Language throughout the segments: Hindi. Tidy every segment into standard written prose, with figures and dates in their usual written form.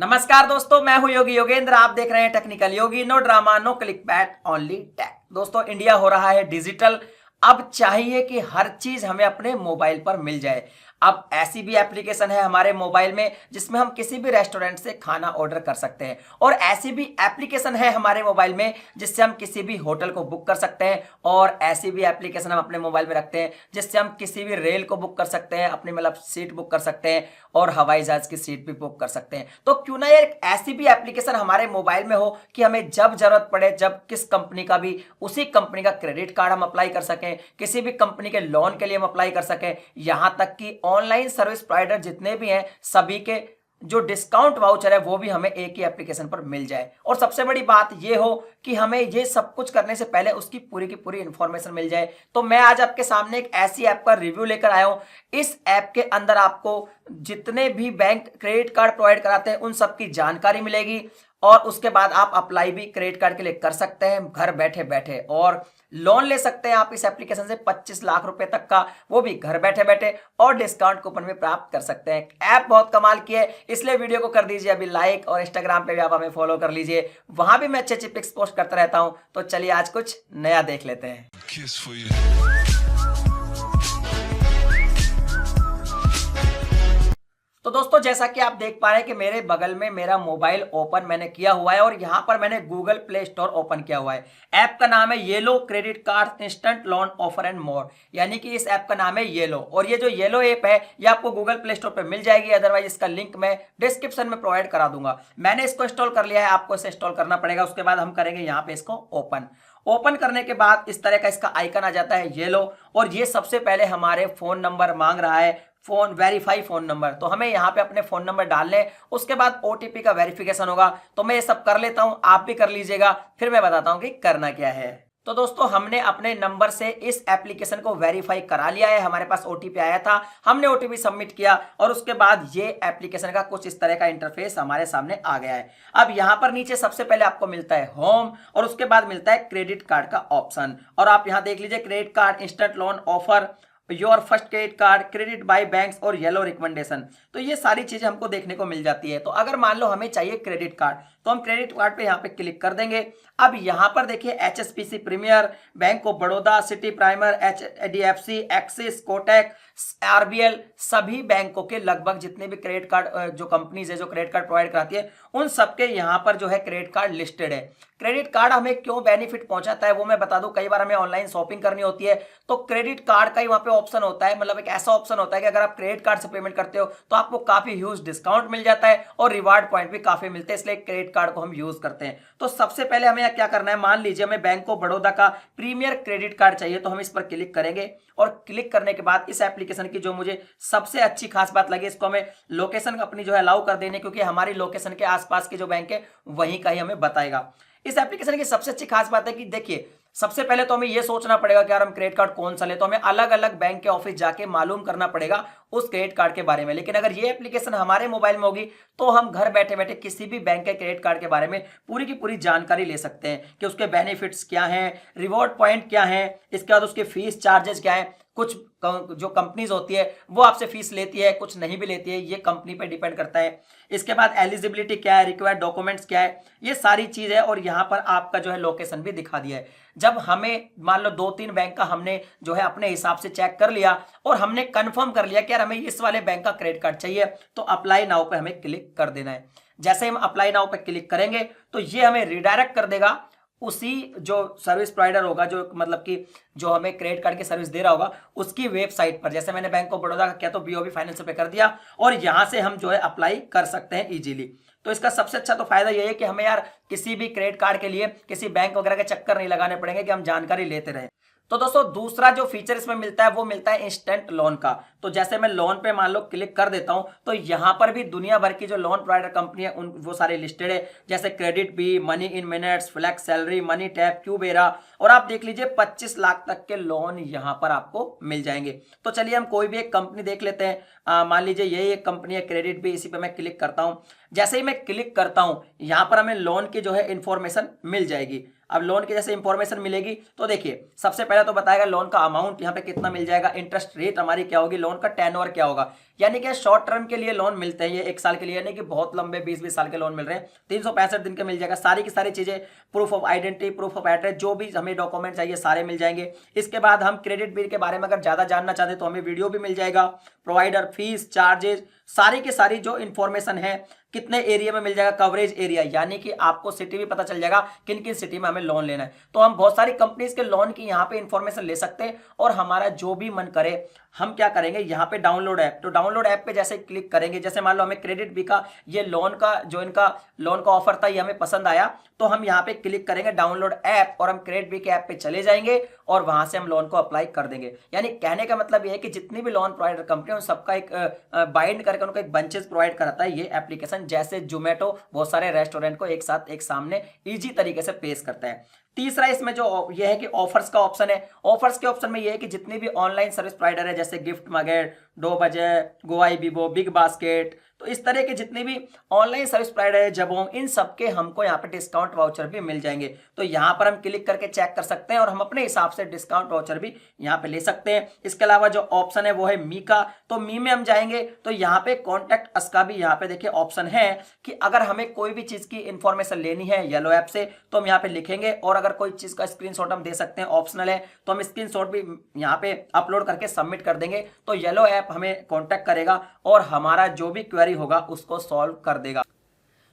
नमस्कार दोस्तों, मैं हूं योगी योगेंद्र। आप देख रहे हैं technical Yogi. No drama, no click bait, only tag. दोस्तों, इंडिया हो रहा है डिजिटल। अब चाहिए कि हर चीज हमें अपने मोबाइल पर मिल जाए। अब ऐसी भी एप्लीकेशन है हमारे मोबाइल में जिसमें हम किसी भी रेस्टोरेंट से खाना ऑर्डर कर सकते हैं, और ऐसी भी एप्लीकेशन है हमारे मोबाइल में जिससे हम किसी भी होटल को बुक कर सकते हैं, और ऐसी भी एप्लीकेशन हम अपने मोबाइल में रखते हैं जिससे हम किसी भी रेल को बुक कर सकते हैं, अपनी मतलब सीट बुक कर सकते हैं, और हवाई जहाज की सीट भी बुक कर सकते हैं। तो क्यों ना यार ऐसी भी एप्लीकेशन हमारे मोबाइल में हो कि हमें जब जरूरत पड़े, जब किस कंपनी का भी, उसी कंपनी का क्रेडिट कार्ड हम अप्लाई कर सकें, किसी भी कंपनी के लोन के लिए हम अप्लाई कर सकें। यहां तक कि ऑनलाइन सर्विस प्रोवाइडर जितने भी हैं सभी के जो डिस्काउंट वाउचर है वो भी हमें एक ही एप्लीकेशन पर मिल जाए। और सबसे बड़ी बात ये हो कि हमें ये सब कुछ करने से पहले उसकी पूरी की पूरी इंफॉर्मेशन मिल जाए। तो मैं आज आपके सामने एक ऐसी ऐप का रिव्यू लेकर आया हूं। इस ऐप के अंदर आपको जितने भी बैंक क्रेडिट कार्ड प्रोवाइड कराते हैं उन सब की जानकारी मिलेगी, और उसके बाद आप अप्लाई भी क्रेडिट कार्ड के लिए कर सकते हैं घर बैठे बैठे, और लोन ले सकते हैं आप इस एप्लीकेशन से 25 लाख रुपए तक का, वो भी घर बैठे बैठे, और डिस्काउंट कूपन भी प्राप्त कर सकते हैं। ऐप बहुत कमाल की है, इसलिए वीडियो को कर दीजिए अभी लाइक, और इंस्टाग्राम पे भी आप हमें फॉलो कर लीजिए, वहां भी मैं अच्छे अच्छे पिक्स पोस्ट करता रहता हूं। तो चलिए आज कुछ नया देख लेते हैं। तो दोस्तों, जैसा कि आप देख पा रहे हैं कि मेरे बगल में मेरा मोबाइल ओपन मैंने किया हुआ है, और यहां पर मैंने गूगल प्ले स्टोर ओपन किया हुआ है। ऐप का नाम है yellow credit card instant loan offer and more, यानी कि इस ऐप का नाम है येलो। और ये जो येलो ऐप है ये आपको गूगल प्ले स्टोर पर मिल जाएगी, अदरवाइज इसका लिंक मैं डिस्क्रिप्शन में प्रोवाइड करा दूंगा। मैंने इसको इंस्टॉल कर लिया है, आपको इसे इंस्टॉल करना पड़ेगा। उसके बाद हम करेंगे यहाँ पे इसको ओपन करने के बाद इस तरह का इसका आइकन आ जाता है येलो, और ये सबसे पहले हमारे फोन नंबर मांग रहा है, फोन वेरीफाई फोन नंबर। तो हमें यहाँ पे अपने फोन नंबर डालने, उसके बाद ओटीपी का वेरिफिकेशन होगा। तो मैं ये सब कर लेता हूँ, आप भी कर लीजिएगा, फिर मैं बताता हूँ कि करना क्या है। तो दोस्तों, हमने अपने नंबर से इस एप्लीकेशन को वेरीफाई करा लिया है, हमारे पास ओटीपी आया था, हमने ओटीपी सबमिट किया, और उसके बाद ये एप्लीकेशन का कुछ इस तरह का इंटरफेस हमारे सामने आ गया है। अब यहाँ पर नीचे सबसे पहले आपको मिलता है होम, और उसके बाद मिलता है क्रेडिट कार्ड का ऑप्शन, और आप यहाँ देख लीजिए credit card instant loan offer, your first credit card, credit by banks, और येलो रिकमेंडेशन। तो ये सारी चीजें हमको देखने को मिल जाती है। तो अगर मान लो हमें चाहिए क्रेडिट कार्ड, तो हम क्रेडिट कार्ड पे यहाँ पे क्लिक कर देंगे। अब यहाँ पर देखिए HSBC premier, bank of Baroda, Citi primer, HDFC, Axis, Kotak, RBL, सभी बैंकों के लगभग जितने भी क्रेडिट कार्ड जो कंपनीज है जो क्रेडिट कार्ड प्रोवाइड कराती है उन सबके यहाँ पर जो है क्रेडिट कार्ड लिस्टेड है। क्रेडिट कार्ड हमें क्यों बेनिफिट पहुंचाता है वो मैं बता दूं। कई बार हमें ऑनलाइन शॉपिंग करनी होती है तो क्रेडिट कार्ड का ही वहां पे ऑप्शन होता है, मतलब एक ऐसा ऑप्शन होता है कि अगर आप क्रेडिट कार्ड से पेमेंट करते हो तो आपको काफी ह्यूज डिस्काउंट मिल जाता है और रिवार्ड पॉइंट भी काफी मिलते हैं, इसलिए क्रेडिट कार्ड को हम यूज करते हैं। तो सबसे पहले हमें क्या करना है, मान लीजिए हमें बैंक ऑफ बड़ौदा का प्रीमियर क्रेडिट कार्ड चाहिए, तो हम इस पर क्लिक करेंगे, और क्लिक करने के बाद इस एप्लीकेशन की जो मुझे सबसे अच्छी खास बात लगी, इसको हमें लोकेशन अपनी जो है अलाउ कर देने, क्योंकि हमारी लोकेशन के आसपास की जो बैंक है वहीं का ही हमें बताएगा। इस एप्लीकेशन की सबसे अच्छी खास बात है कि देखिए, सबसे पहले तो हमें यह सोचना पड़ेगा कि यार हम क्रेडिट कार्ड कौन सा ले, तो हमें अलग अलग बैंक के ऑफिस जाके मालूम करना पड़ेगा उस क्रेडिट कार्ड के बारे में। लेकिन अगर ये एप्लीकेशन हमारे मोबाइल में होगी तो हम घर बैठे बैठे किसी भी बैंक के क्रेडिट कार्ड के बारे में पूरी की पूरी जानकारी ले सकते हैं कि उसके बेनिफिट्स क्या हैं, रिवॉर्ड पॉइंट क्या है, इसके बाद उसके फीस चार्जेस क्या है। कुछ जो कंपनीज होती है वो आपसे फीस लेती है, कुछ नहीं भी लेती है, ये कंपनी पे डिपेंड करता है। इसके बाद एलिजिबिलिटी क्या है, रिक्वायर्ड डॉक्यूमेंट्स क्या है, ये सारी चीज है। और यहाँ पर आपका जो है लोकेशन भी दिखा दिया है। जब हमें मान लो 2-3 बैंक का हमने जो है अपने हिसाब से चेक कर लिया और हमने कंफर्म कर लिया कि यार हमें इस वाले बैंक का क्रेडिट कार्ड चाहिए, तो अप्लाई नाउ पे हमें क्लिक कर देना है। जैसे हम अप्लाई नाउ पे क्लिक करेंगे तो ये हमें रिडायरेक्ट कर देगा उसी जो सर्विस प्रोवाइडर होगा, जो मतलब कि जो हमें क्रेडिट कार्ड की सर्विस दे रहा होगा उसकी वेबसाइट पर। जैसे मैंने बैंक ऑफ बड़ौदा का किया तो बीओबी फाइनेंस पे कर दिया, और यहां से हम जो है अप्लाई कर सकते हैं इजीली। तो इसका सबसे अच्छा तो फायदा ये है कि हमें यार किसी भी क्रेडिट कार्ड के लिए किसी बैंक वगैरह के चक्कर नहीं लगाने पड़ेंगे कि हम जानकारी लेते रहें। तो दोस्तों, दूसरा जो फीचर इसमें मिलता है वो मिलता है इंस्टेंट लोन का। तो जैसे मैं लोन पे मान लो क्लिक कर देता हूं तो यहां पर भी दुनिया भर की जो लोन प्रोवाइडर कंपनी है उन वो सारे लिस्टेड है, जैसे KreditBee, money in minutes, flex salary, money tap, Kubera, और आप देख लीजिए 25 लाख तक के लोन यहां पर आपको मिल जाएंगे। तो चलिए हम कोई भी एक कंपनी देख लेते हैं। मान लीजिए यही एक कंपनी है क्रेडिट बी, इसी पे मैं क्लिक करता हूं। जैसे ही मैं क्लिक करता हूं यहां पर हमें लोन की जो है इंफॉर्मेशन मिल जाएगी। अब लोन की जैसे इंफॉर्मेशन मिलेगी तो देखिए, सबसे पहले तो बताएगा लोन का अमाउंट यहाँ पे कितना मिल जाएगा, इंटरेस्ट रेट हमारी क्या होगी, लोन का टेन्योर क्या होगा। यानी कि शॉर्ट टर्म के लिए लोन मिलते हैं, ये 1 साल के लिए, यानी कि बहुत लंबे 20-20 साल के लोन मिल रहे हैं। 365 दिन के मिल जाएगा, सारी की सारी चीजें, proof of identity, proof of address, जो भी हमें डॉक्यूमेंट चाहिए सारे मिल जाएंगे। इसके बाद हम क्रेडिट बिल के बारे में अगर ज्यादा जानना चाहते हैं तो हमें वीडियो भी मिल जाएगा, प्रोवाइडर फीस, चार्जेस, सारी की सारी जो इन्फॉर्मेशन है, कितने एरिया में मिल जाएगा, कवरेज एरिया, यानी कि आपको सिटी भी पता चल जाएगा किन किन सिटी में हमें लोन लेना है। तो हम बहुत सारी कंपनीज के लोन की यहाँ पे इंफॉर्मेशन ले सकते हैं और हमारा जो भी मन करे हम क्या करेंगे, यहाँ पे डाउनलोड ऐप, तो डाउनलोड ऐप पे जैसे क्लिक करेंगे, जैसे मान लो हमें क्रेडिट बी का ये लोन का जो इनका लोन का ऑफर था ये हमें पसंद आया, तो हम यहाँ पे क्लिक करेंगे डाउनलोड ऐप और हम क्रेडिट बी के ऐप पे चले जाएंगे और वहां से हम लोन को अप्लाई कर देंगे। यानी कहने का मतलब ये है कि जितनी भी लोन प्रोवाइडर कंपनी है उन सबका एक बाइंड करके उनको एक बंचेस प्रोवाइड कराता है ये एप्लीकेशन, जैसे जोमेटो बहुत सारे रेस्टोरेंट को एक साथ एक सामने इजी तरीके से पेश करता है। तीसरा इसमें जो ये है कि ऑफर्स का ऑप्शन है। ऑफर्स के ऑप्शन में ये है कि जितनी भी ऑनलाइन सर्विस प्रोवाइडर है जैसे गिफ्ट मगेट, डो बजे, गोवाई बीबो, बिग बास्केट, तो इस तरह के जितने भी ऑनलाइन सर्विस प्रोवाइडर है जबोंग, इन सबके हमको यहाँ पे डिस्काउंट वाउचर भी मिल जाएंगे। तो यहाँ पर हम क्लिक करके चेक कर सकते हैं और हम अपने हिसाब से डिस्काउंट वाउचर भी यहाँ पे ले सकते हैं। इसके अलावा जो ऑप्शन है वो है मी का, तो मी में हम जाएंगे तो यहाँ पे कॉन्टेक्ट अस का भी यहाँ पे देखिए ऑप्शन है कि अगर हमें कोई भी चीज की इंफॉर्मेशन लेनी है येलो ऐप से तो हम यहाँ पे लिखेंगे, और अगर कोई चीज का स्क्रीनशॉट हम दे सकते हैं, ऑप्शनल है, तो हम स्क्रीनशॉट भी यहाँ पे अपलोड करके सबमिट कर देंगे, तो येलो ऐप हमें कॉन्टेक्ट करेगा और हमारा जो भी क्वेरी होगा उसको सॉल्व कर देगा।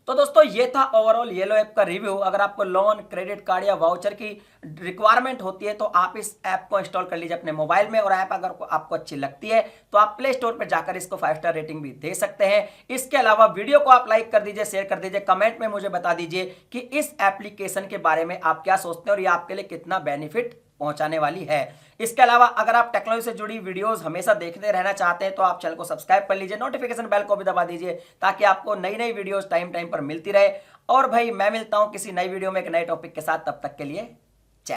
तो दोस्तों ये था ओवरऑल येलो ऐप का रिव्यू। अगर आपको लोन, क्रेडिट कार्ड या वाउचर की रिक्वायरमेंट होती है तो आप इस ऐप को इंस्टॉल कर लीजिए अपने मोबाइल में, और ऐप अगर आपको अच्छी लगती है तो आप प्ले स्टोर पर जाकर इसको 5 स्टार रेटिंग भी दे सकते हैं। इसके अलावा वीडियो को आप लाइक कर दीजिए, शेयर कर दीजिए, कमेंट में मुझे बता दीजिए कि इस एप्लीकेशन के बारे में आप क्या सोचते हैं और ये आपके लिए कितना बेनिफिट पहुंचाने वाली है। इसके अलावा अगर आप टेक्नोलॉजी से जुड़ी वीडियोस हमेशा देखते रहना चाहते हैं तो आप चैनल को सब्सक्राइब कर लीजिए, नोटिफिकेशन बेल को भी दबा दीजिए ताकि आपको नई नई वीडियोस टाइम टाइम पर मिलती रहे। और भाई मैं मिलता हूं किसी नई वीडियो में एक नए टॉपिक के साथ, तब तक के लिए